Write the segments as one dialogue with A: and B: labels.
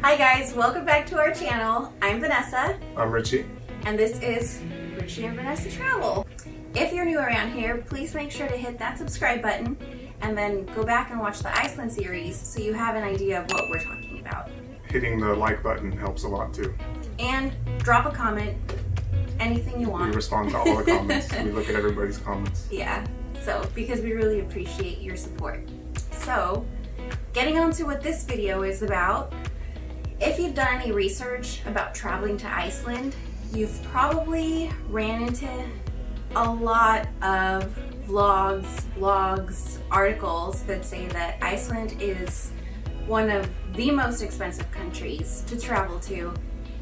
A: Hi guys, welcome back to our channel. I'm Vanessa.
B: I'm Richie.
A: And this is Richie and Vanessa Travel. If you're new around here, please make sure to hit that subscribe button and then go back and watch the Iceland series so you have an idea of what we're talking about.
B: Hitting the like button helps a lot too.
A: And drop a comment, anything you want.
B: We respond to all the comments. We look at everybody's comments.
A: Yeah, so because we really appreciate your support. So, getting on to what this video is about, if you've done any research about traveling to Iceland, you've probably ran into a lot of vlogs, blogs, articles that say that Iceland is one of the most expensive countries to travel to,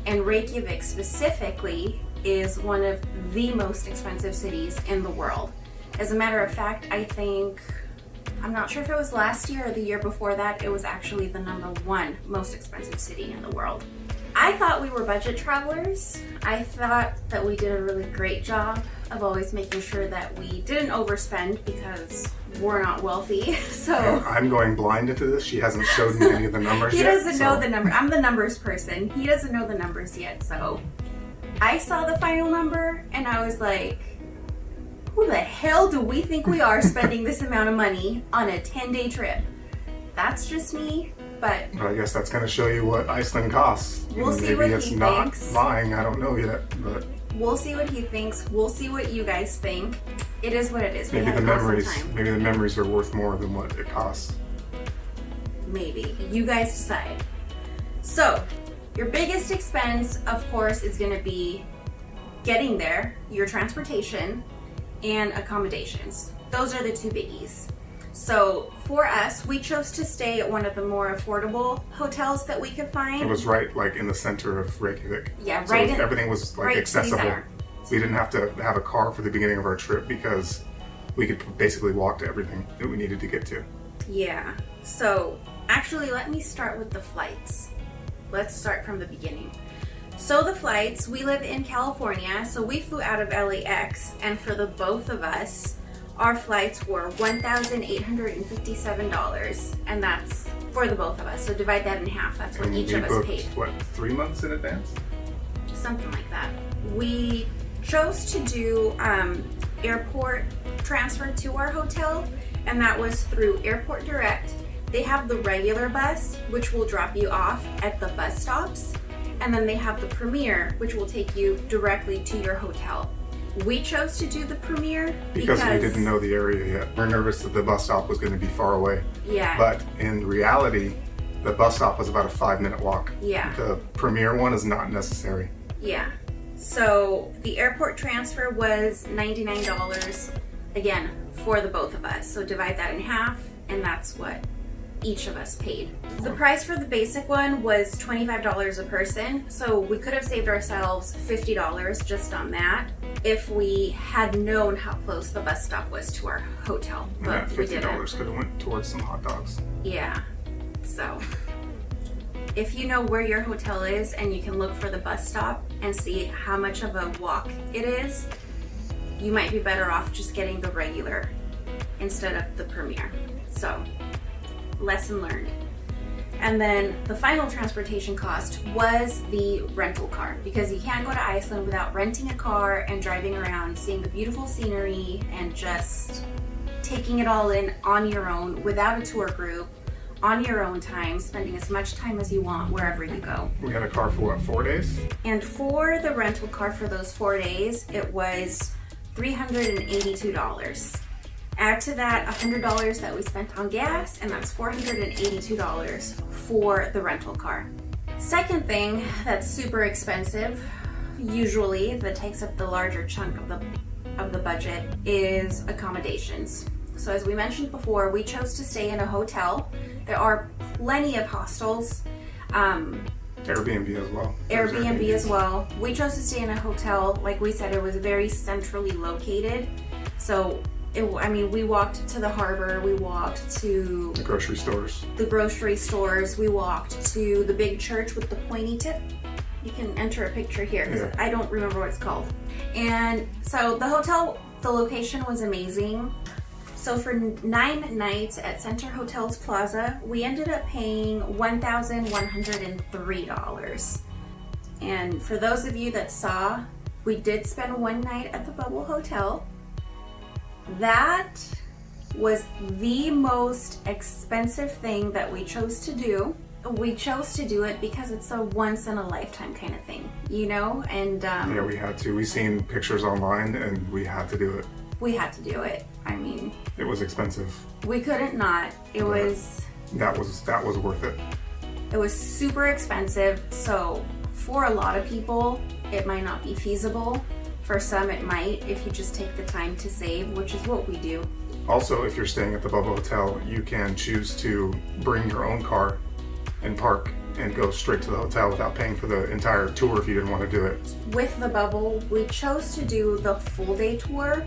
A: and Reykjavik specifically is one of the most expensive cities in the world. As a matter of fact, I'm not sure if it was last year or the year before that, it was actually the #1 most expensive city in the world. I thought we were budget travelers. I thought that we did a really great job of always making sure that we didn't overspend because we're not wealthy. So
B: I'm going blind into this. She hasn't showed me any of the numbers
A: he
B: yet.
A: doesn't know the number. I'm the numbers person. He doesn't know the numbers yet. So I saw the final number and I was like, who the hell do we think we are spending this amount of money on a 10-day trip? That's just me, but
B: I guess that's going to show you what Iceland costs.
A: We'll see
B: Maybe
A: what
B: it's
A: he
B: not
A: thinks.
B: lying. I don't know yet, but
A: we'll see what he thinks. We'll see what you guys think. It is what it is. We
B: maybe
A: had
B: the
A: an awesome
B: memories.
A: time.
B: Maybe the memories are worth more than what it costs.
A: Maybe. You guys decide. So, your biggest expense, of course, is going to be getting there, your transportation, and accommodations. Those are the two biggies. So for us, we chose to stay at one of the more affordable hotels that we could find.
B: It was right like in the center of Reykjavik.
A: Yeah,
B: so
A: right in-
B: everything was like
A: right city
B: accessible.
A: center.
B: We didn't have to have a car for the beginning of our trip because we could basically walk to everything that we needed to get to.
A: Yeah. So actually, let me start with the flights. Let's start from the beginning. So the flights, we live in California, so we flew out of LAX, and for the both of us, our flights were $1,857, and that's for the both of us. So divide that in half. That's what
B: And
A: each
B: we
A: of us
B: booked,
A: paid.
B: what, 3 months in advance?
A: Something like that. We chose to do airport transfer to our hotel, and that was through Airport Direct. They have the regular bus, which will drop you off at the bus stops, and then they have the Premier, which will take you directly to your hotel. We chose to do the Premier
B: Because we didn't know the area yet. We're nervous that the bus stop was going to be far away.
A: Yeah.
B: But in reality, the bus stop was about a 5-minute walk.
A: Yeah.
B: The Premier one is not necessary.
A: Yeah. So the airport transfer was $99, again, for the both of us. So divide that in half, and that's what each of us paid. The price for the basic one was $25 a person, so we could have saved ourselves $50 just on that if we had known how close the bus stop was to our hotel,
B: And
A: but
B: that
A: we
B: $50
A: didn't.
B: could have went towards some hot dogs.
A: Yeah, so if you know where your hotel is and you can look for the bus stop and see how much of a walk it is, you might be better off just getting the regular instead of the Premier. So, lesson learned. And then the final transportation cost was the rental car, because you can't go to Iceland without renting a car and driving around, seeing the beautiful scenery and just taking it all in on your own without a tour group, on your own time, spending as much time as you want wherever you go.
B: We had a car for what, 4 days?
A: And for the rental car for those 4 days, it was $382. Add to that $100 that we spent on gas, and that's $482 for the rental car. Second thing that's super expensive, usually that takes up the larger chunk of the budget, is accommodations. So as we mentioned before, we chose to stay in a hotel. There are plenty of hostels.
B: Airbnb as well.
A: Airbnb as well. We chose to stay in a hotel. Like we said, it was very centrally located. So, we walked to the harbor, we walked to
B: The grocery stores.
A: We walked to the big church with the pointy tip. You can enter a picture here, because
B: Yeah.
A: I don't remember what it's called. And so the hotel, the location was amazing. So for 9 nights at Center Hotels Plaza, we ended up paying $1,103. And for those of you that saw, we did spend 1 night at the Bubble Hotel. That was the most expensive thing that we chose to do. We chose to do it because it's a once in a lifetime kind of thing, you know? And
B: yeah, we had to. We seen pictures online and we had to do it.
A: we had to do it. I mean,
B: It was expensive.
A: we couldn't not. It
B: But
A: was
B: that was worth it.
A: super expensive. So for a lot of people, it might not be feasible. For some, it might if you just take the time to save, which is what we do.
B: Also, if you're staying at the Bubba Hotel, you can choose to bring your own car and park and go straight to the hotel without paying for the entire tour if you didn't want to do it.
A: With the Bubble, we chose to do the full day tour,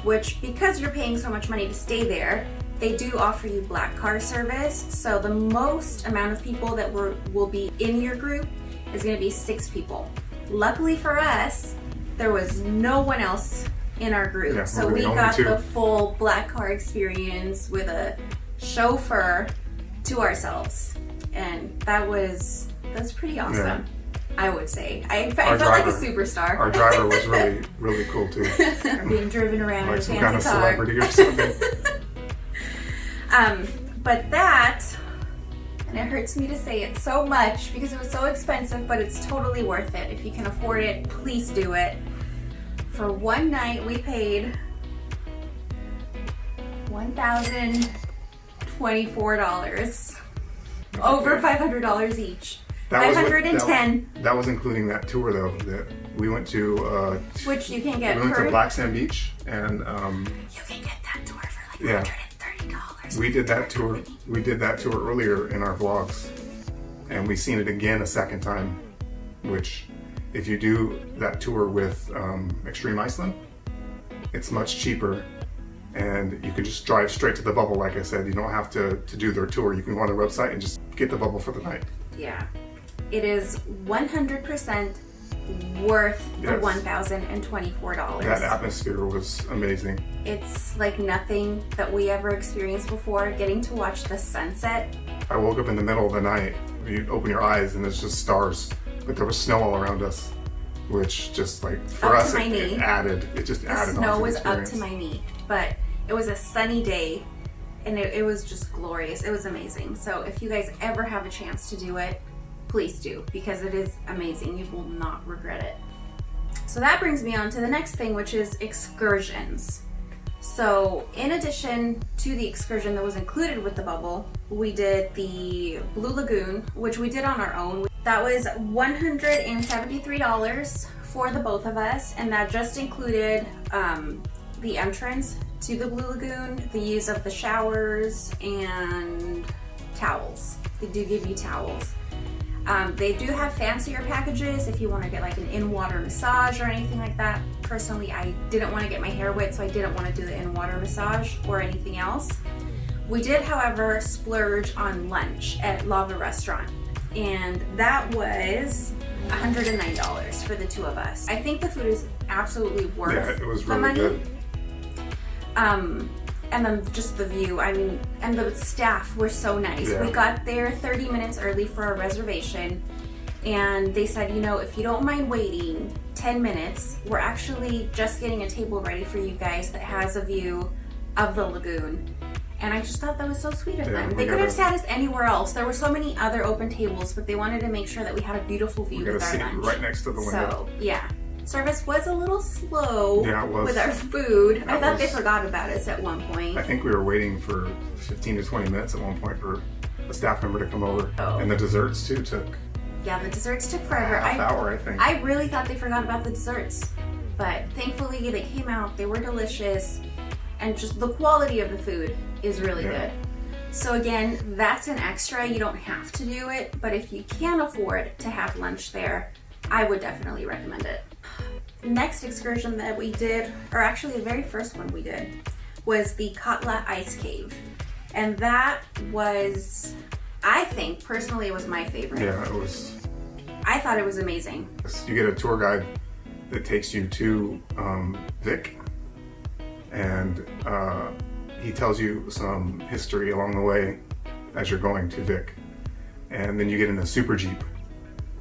A: which because you're paying so much money to stay there, they do offer you black car service. So the most amount of people that will be in your group is going to be 6 people. Luckily for us, there was no one else in our group.
B: Yeah,
A: So
B: we're
A: we
B: the only
A: got
B: 2.
A: the full black car experience with a chauffeur to ourselves. And that's pretty awesome. I would say. I felt like a superstar.
B: Our driver was really, really cool too.
A: Being driven around in
B: Like
A: a
B: some
A: fancy
B: kind of
A: car.
B: celebrity or something.
A: But that, and it hurts me to say it so much because it was so expensive, but it's totally worth it. If you can afford it, please do it. For 1 night, we paid $1,024. Over $500 each.
B: That was including that tour though. That we went to.
A: Which you can get
B: We went
A: for...
B: to Black Sand Beach and.
A: You can get that tour for like
B: Yeah.
A: $130.
B: We did that tour. We did that tour earlier in our vlogs, and we seen it again a second time. Which, if you do that tour with Extreme Iceland, it's much cheaper, and you can just drive straight to the Bubble. Like I said, you don't have to do their tour. You can go on their website and just get the Bubble for the night.
A: Yeah, it is 100% worth the
B: Yes.
A: $1,024.
B: That atmosphere was amazing.
A: It's like nothing that we ever experienced before. Getting to watch the sunset.
B: I woke up in the middle of the night. You open your eyes and it's just stars, but there was snow all around us, which just like for
A: Up to
B: us
A: my
B: it
A: knee.
B: added. It just
A: The
B: added on
A: snow
B: to the
A: was up
B: experience.
A: to my knee, but it was a sunny day and it was just glorious. It was amazing. So if you guys ever have a chance to do it, please do, because it is amazing. You will not regret it. So that brings me on to the next thing, which is excursions. So in addition to the excursion that was included with the Bubble, we did the Blue Lagoon, which we did on our own. That was $173 for the both of us, and that just included the entrance to the Blue Lagoon, the use of the showers, and towels. They do give you towels. They do have fancier packages if you want to get like an in-water massage or anything like that. Personally, I didn't want to get my hair wet, so I didn't want to do the in-water massage or anything else. We did, however, splurge on lunch at Lava Restaurant, and that was $109 for the 2 of us. I think the food is absolutely worth
B: Yeah, it was
A: the
B: really
A: money.
B: good.
A: And then just the view, I mean, and the staff were so nice.
B: Yeah.
A: We got there 30 minutes early for our reservation, and they said, you know, if you don't mind waiting 10 minutes, we're actually just getting a table ready for you guys that has a view of the lagoon. And I just thought that was so sweet of
B: Yeah,
A: them.
B: we
A: They could
B: got
A: have
B: a-
A: sat us anywhere else. There were so many other open tables, but they wanted to make sure that we had a beautiful view
B: We got a
A: with our
B: seat
A: lunch.
B: right next to the window.
A: So, yeah. Service was a little slow
B: Yeah, it was.
A: with our food. I
B: That
A: thought they
B: was-
A: forgot about us at one point.
B: I think we were waiting for 15 to 20 minutes at one point for a staff member to come over,
A: Oh.
B: and the desserts too took
A: Yeah, the desserts took
B: a
A: forever.
B: half hour, I think.
A: I really thought they forgot about the desserts, but thankfully they came out. They were delicious, and just the quality of the food is really
B: Yeah.
A: good. So again, that's an extra. You don't have to do it, but if you can afford to have lunch there, I would definitely recommend it. Next excursion that we did, or actually the very first one we did, was the Katla Ice Cave. And that was, I think, personally, it was my favorite.
B: Yeah, it was.
A: I thought it was amazing.
B: You get a tour guide that takes you to Vic, and he tells you some history along the way as you're going to Vic. And then you get in a super Jeep,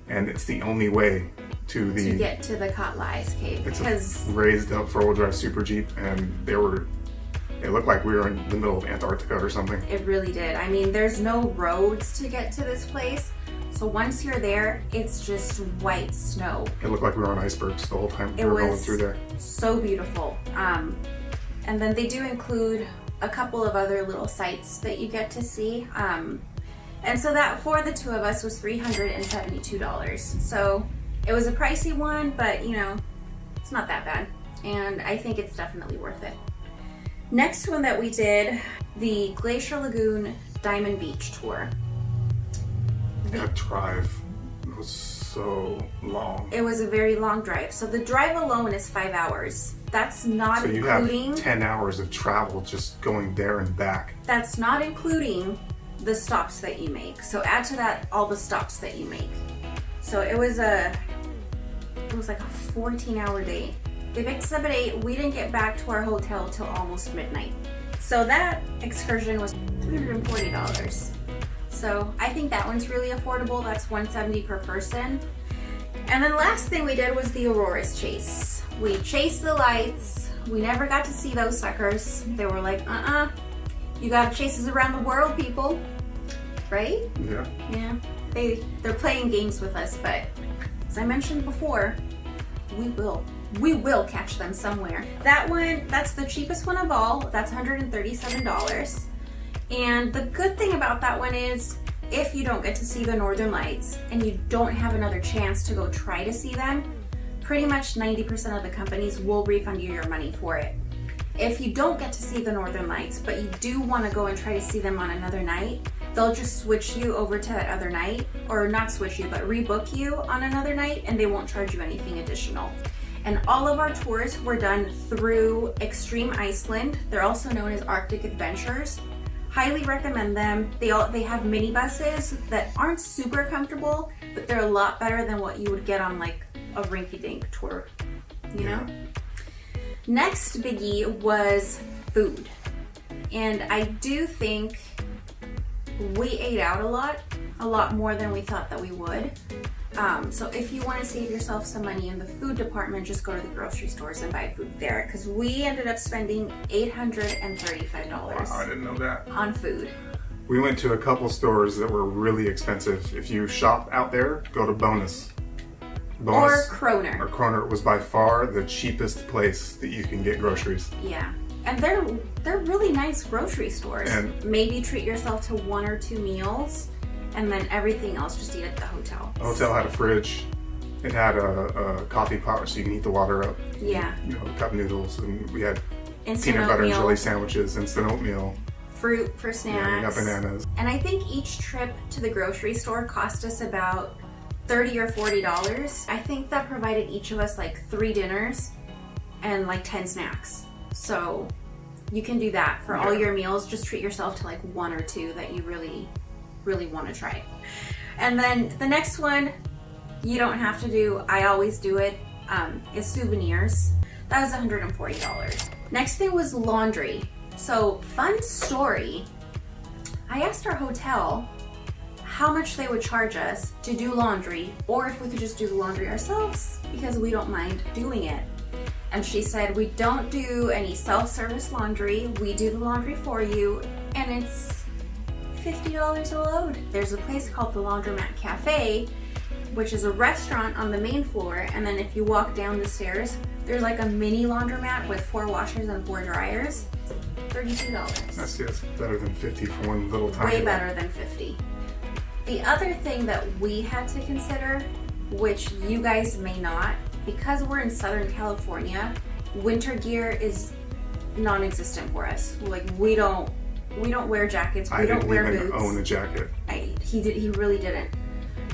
B: and it's the only way to
A: get to the Katla Ice Cave.
B: It's
A: because
B: a raised up 4-wheel drive super Jeep, and it looked like we were in the middle of Antarctica or something.
A: It really did. I mean, there's no roads to get to this place. So once you're there, it's just white snow.
B: It looked like we were on icebergs the whole time we were going through there.
A: So beautiful. And then they do include a couple of other little sites that you get to see. And so that for the two of us was $372. So it was a pricey one, but you know, it's not that bad. And I think it's definitely worth it. Next one that we did, the Glacier Lagoon Diamond Beach tour.
B: That drive was so long.
A: It was a very long drive. So the drive alone is 5 hours. That's not
B: including... So you have 10 hours of travel just going there and back.
A: That's not including the stops that you make. So add to that all the stops that you make. So it was like a 14-hour day. They picked us up at 8. We didn't get back to our hotel till almost midnight. So that excursion was $340. So I think that one's really affordable. That's $170 per person. And then the last thing we did was the Aurora's Chase. We chased the lights. We never got to see those suckers. They were like, you gotta chase us around the world, people. Right?
B: Yeah.
A: Yeah. They're playing games with us, but as I mentioned before, we will catch them somewhere. That one, that's the cheapest one of all. That's $137. And the good thing about that one is if you don't get to see the Northern Lights and you don't have another chance to go try to see them, pretty much 90% of the companies will refund you your money for it. If you don't get to see the Northern Lights, but you do want to go and try to see them on another night, they'll just switch you over to that other night, or not switch you, but rebook you on another night, and they won't charge you anything additional. And all of our tours were done through Extreme Iceland. They're also known as Arctic Adventures. Highly recommend them. They have minibuses that aren't super comfortable, but they're a lot better than what you would get on like a rinky-dink tour, you know? Next biggie was food. And I do think we ate out a lot more than we thought that we would. So if you want to save yourself some money in the food department, just go to the grocery stores and buy food there, because we ended up spending $835
B: Wow, I didn't know that.
A: on food.
B: We went to a couple stores that were really expensive. If you shop out there, go to Bonus.
A: Or Kroner.
B: Or Kroner was by far the cheapest place that you can get groceries.
A: Yeah. And they're really nice grocery stores.
B: And
A: maybe treat yourself to 1 or 2 meals, and then everything else just eat at the hotel.
B: the hotel had a fridge. It had a coffee pot so you can heat the water up.
A: Yeah.
B: You know, cup noodles, and we had
A: Instant
B: peanut butter and
A: oatmeal,
B: jelly sandwiches, instant oatmeal.
A: fruit for snacks.
B: Yeah, we got bananas.
A: And I think each trip to the grocery store cost us about $30 or $40. I think that provided each of us like 3 dinners and like 10 snacks. So you can do that for all your meals. Just treat yourself to like 1 or 2 that you really, really want to try. And then the next one, you don't have to do, I always do it, is souvenirs. That was $140. Next thing was laundry. So fun story, I asked our hotel how much they would charge us to do laundry, or if we could just do the laundry ourselves, because we don't mind doing it. And she said, we don't do any self-service laundry, we do the laundry for you, and it's $50 a load. There's a place called the Laundromat Cafe, which is a restaurant on the main floor, and then if you walk down the stairs, there's like a mini laundromat with 4 washers and 4 dryers. $32.
B: That's better than 50 for one little tiny.
A: Way better than 50. The other thing that we had to consider, which you guys may not, because we're in Southern California, winter gear is non-existent for us. Like we don't wear jackets. We don't wear boots.
B: I didn't even own a jacket.
A: He really didn't.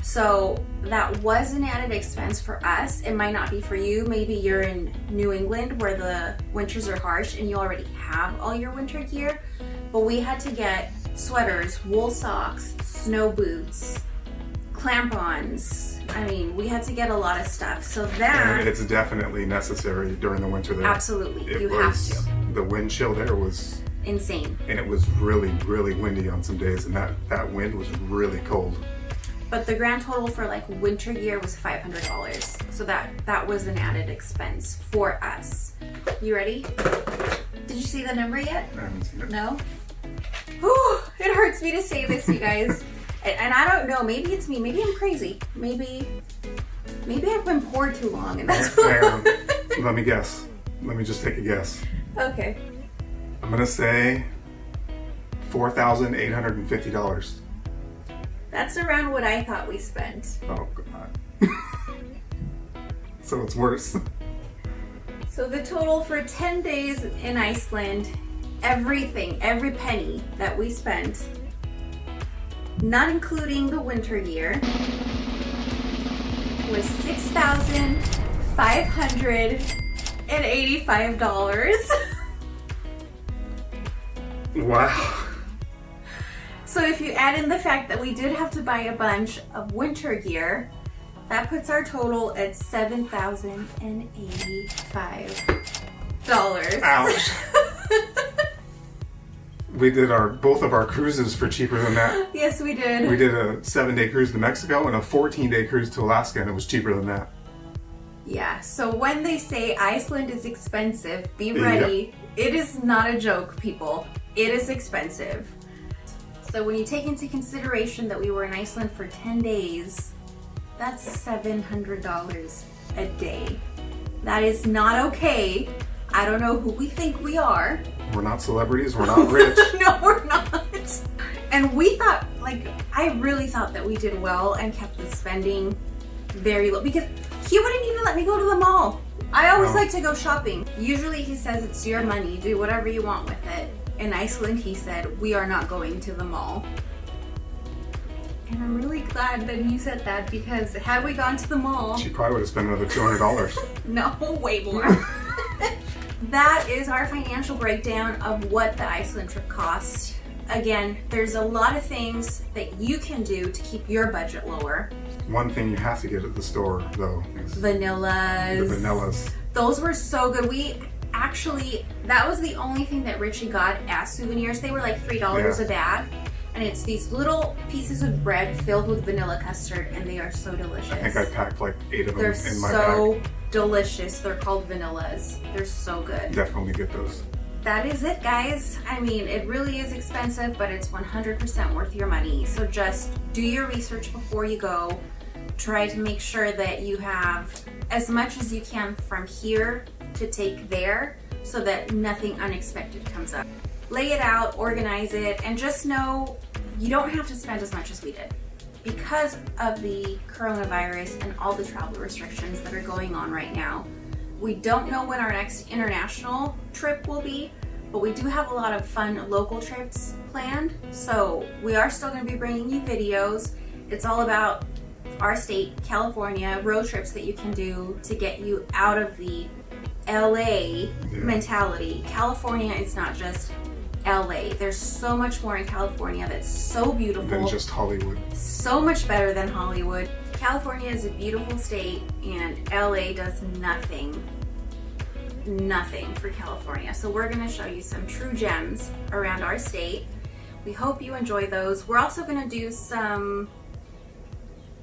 A: So that was an added expense for us. It might not be for you. Maybe you're in New England where the winters are harsh and you already have all your winter gear. But we had to get sweaters, wool socks, snow boots, clamp-ons. I mean, we had to get a lot of stuff. So that...
B: And it's definitely necessary during the winter there.
A: Absolutely. You have to.
B: The wind chill there was
A: insane.
B: And it was really, really windy on some days, and that wind was really cold.
A: But the grand total for like winter gear was $500. So that was an added expense for us. You ready? Did you see the number yet?
B: I haven't seen it.
A: No? Whew, it hurts me to say this, you guys. And I don't know, maybe it's me, maybe I'm crazy. Maybe I've been poor too long and that's
B: Let me guess. Let me just take a guess.
A: Okay.
B: I'm gonna say $4,850.
A: That's around what I thought we spent.
B: Oh God. So it's worse.
A: So the total for 10 days in Iceland, everything, every penny that we spent, not including the winter gear, was $6,585.
B: Wow.
A: So if you add in the fact that we did have to buy a bunch of winter gear, that puts our total at $7,085.
B: Ouch. We did both of our cruises for cheaper than that.
A: Yes, we did.
B: We did a 7-day cruise to Mexico and a 14-day cruise to Alaska, and it was cheaper than that.
A: Yeah, so when they say Iceland is expensive, be ready. Yep. It is not a joke, people. It is expensive. So when you take into consideration that we were in Iceland for 10 days, that's $700 a day. That is not okay. I don't know who we think we are.
B: We're not celebrities, we're not rich.
A: No, we're not. And we thought, like, I really thought that we did well and kept the spending very low because he wouldn't even let me go to the mall. I always like to go shopping. Usually he says it's your money, do whatever you want with it. In Iceland, he said, we are not going to the mall. And I'm really glad that he said that because had we gone to the mall...
B: She probably would have spent another $200.
A: No, way more. That is our financial breakdown of what the Iceland trip cost. Again, there's a lot of things that you can do to keep your budget lower.
B: One thing you have to get at the store, though, is
A: vanillas.
B: The vanillas.
A: Those were so good. We actually, that was the only thing that Richie got as souvenirs. They were like $3 a bag. And it's these little pieces of bread filled with vanilla custard, and they are so delicious.
B: I think I packed like 8 of them
A: in my bag. They're so delicious. They're called vanillas. They're so good.
B: Definitely get those.
A: That is it, guys. I mean, it really is expensive, but it's 100% worth your money. So just do your research before you go. Try to make sure that you have as much as you can from here to take there so that nothing unexpected comes up. Lay it out, organize it, and just know you don't have to spend as much as we did. Because of the coronavirus and all the travel restrictions that are going on right now, we don't know when our next international trip will be, but we do have a lot of fun local trips planned. So we are still going to be bringing you videos. It's all about our state, California, road trips that you can do to get you out of the LA mentality. California is not just LA. There's so much more in California that's so beautiful.
B: Than just Hollywood.
A: So much better than Hollywood. California is a beautiful state and LA does nothing for California. So we're gonna show you some true gems around our state. We hope you enjoy those. We're also gonna do some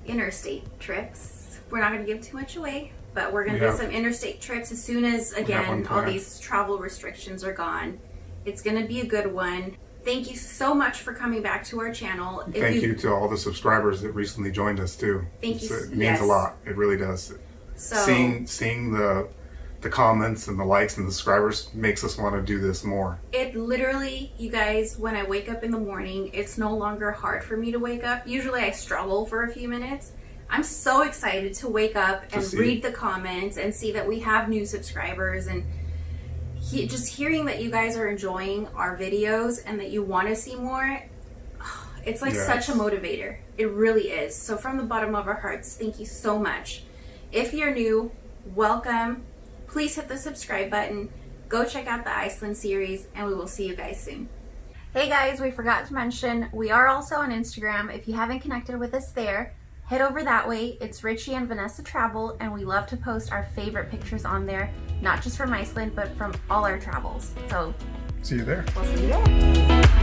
A: interstate trips. We're not gonna give too much away, but we're gonna do some interstate trips as soon as, again, all these travel restrictions are gone. It's gonna be a good one. Thank you so much for coming back to our channel.
B: Thank you to all the subscribers that recently joined us too.
A: Thank you.
B: It means a lot. It really does.
A: So
B: seeing the comments and the likes and the subscribers makes us want to do this more.
A: It literally, you guys, when I wake up in the morning, it's no longer hard for me to wake up. Usually I struggle for a few minutes. I'm so excited to wake up and read the comments and see that we have new subscribers, and just hearing that you guys are enjoying our videos and that you want to see more, it's like such a motivator. It really is. So from the bottom of our hearts, thank you so much. If you're new, welcome. Please hit the subscribe button. Go check out the Iceland series, and we will see you guys soon. Hey guys, we forgot to mention, we are also on Instagram. If you haven't connected with us there, head over that way. It's Richie and Vanessa Travel, and we love to post our favorite pictures on there, not just from Iceland, but from all our travels. So
B: See you there.
A: We'll see you there.